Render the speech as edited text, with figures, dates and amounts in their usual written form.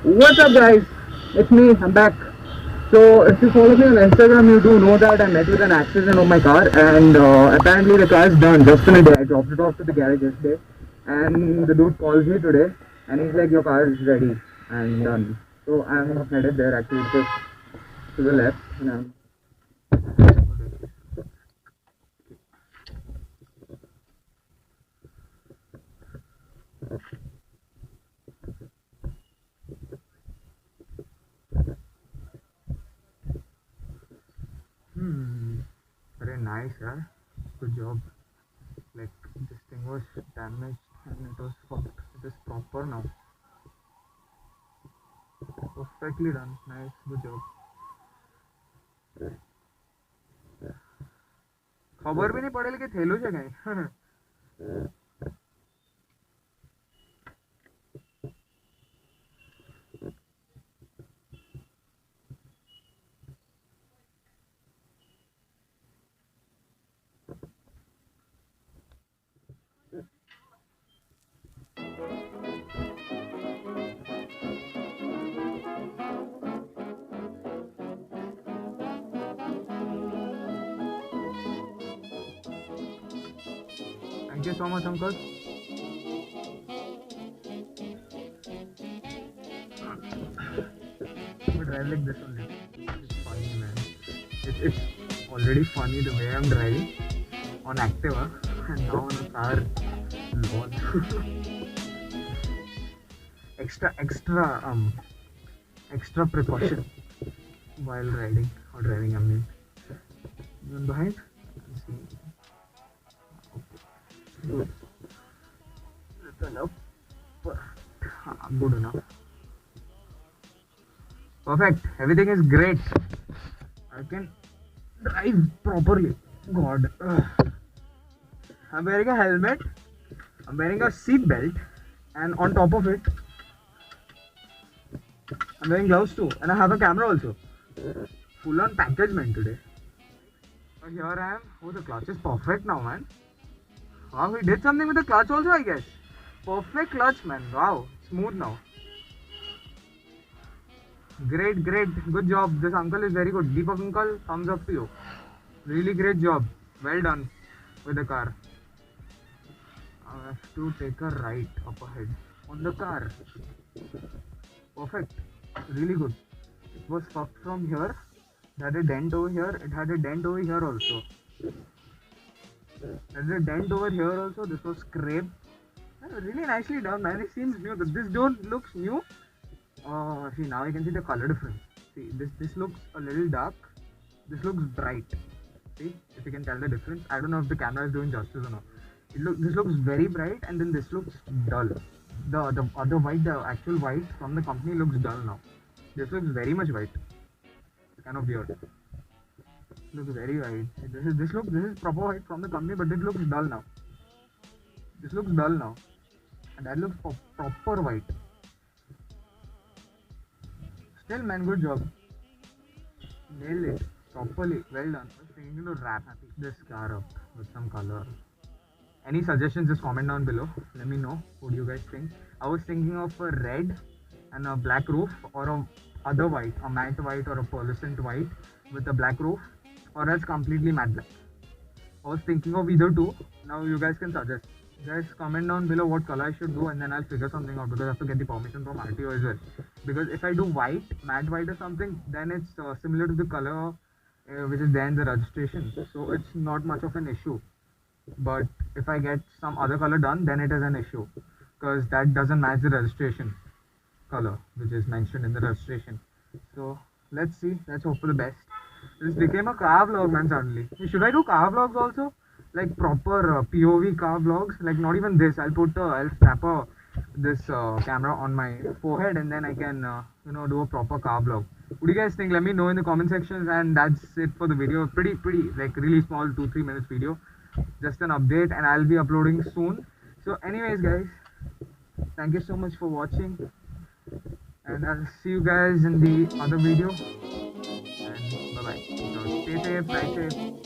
What's up, guys? It's me. I'm back. So, if you follow me on Instagram, you do know that I met with an accident on my car, and apparently the car is done just in a day. I dropped it off to the garage yesterday, and the dude calls me today, and he's like, "Your car is ready and done." So I'm headed there actually, just to the left, and I'm. Very nice, huh? Good job. Like this thing was damaged and it was fucked. It is proper now. Perfectly done. Nice. Good job. खबर भी नहीं पड़ेल कि थैलू છે કઈ Thank you so much, uncle. But drive like this only. It's funny, man. It's already funny the way I'm driving on Activa and now on a car. Lord. extra precaution while riding or driving. I mean, even behind. Let's see. Good. Little up. Good enough. Perfect. Everything is great. I can drive properly. God. I'm wearing a helmet. I'm wearing a seat belt, and on top of it, I'm wearing gloves too, and I have a camera also. Full on package, man, today. So here I am. Oh, the clutch is perfect now, man. Wow, he did something with the clutch also, I guess. Perfect clutch, man. Wow, smooth now. Great, great. Good job. This uncle is very good. Deepak uncle, thumbs up to you. Really great job. Well done with the car. I have to take a right up ahead on the car. Perfect. Really good. It was fucked from here. It had a dent over here. It had a dent over here also. There's a dent over here also. This was scraped. Really nicely done, man. It seems new. This don't looks new. See, now I can see the color difference. See, this looks a little dark. This looks bright. See, if you can tell the difference. I don't know if the camera is doing justice or not. This looks very bright, and then this looks dull. The other white, the actual white from the company looks dull now. This looks very much white. It's kind of weird. Looks very white. This is proper white from the company, but it looks dull now. This looks dull now, and that looks proper white. Still, man, good job. Nailed it properly. Well done. I was thinking to wrap this car up with some color. Any suggestions, just comment down below. Let me know. What do you guys think? I was thinking of a red and a black roof, or a other white, a matte white or a pearlescent white with a black roof, or else completely matte black. I was thinking of either two. Now you guys can suggest. Guys, comment down below what color I should do, and then I'll figure something out, because I have to get the permission from RTO as well. Because if I do white, matte white or something, then it's similar to the color which is there in the registration. So it's not much of an issue. But if I get some other color done, then it is an issue, because that doesn't match the registration color which is mentioned in the registration. So let's see. Let's hope for the best. This became a car vlog, man, suddenly. Should I do car vlogs also? Like proper POV car vlogs? Like not even this. I'll snap this camera on my forehead, and then I can do a proper car vlog. What do you guys think? Let me know in the comment sections. And that's it for the video. Pretty like really small 2-3 minutes video. Just an update, and I'll be uploading soon. So anyways, guys, thank you so much for watching, and I'll see you guys in the other video. And bye bye. So stay safe, drive safe.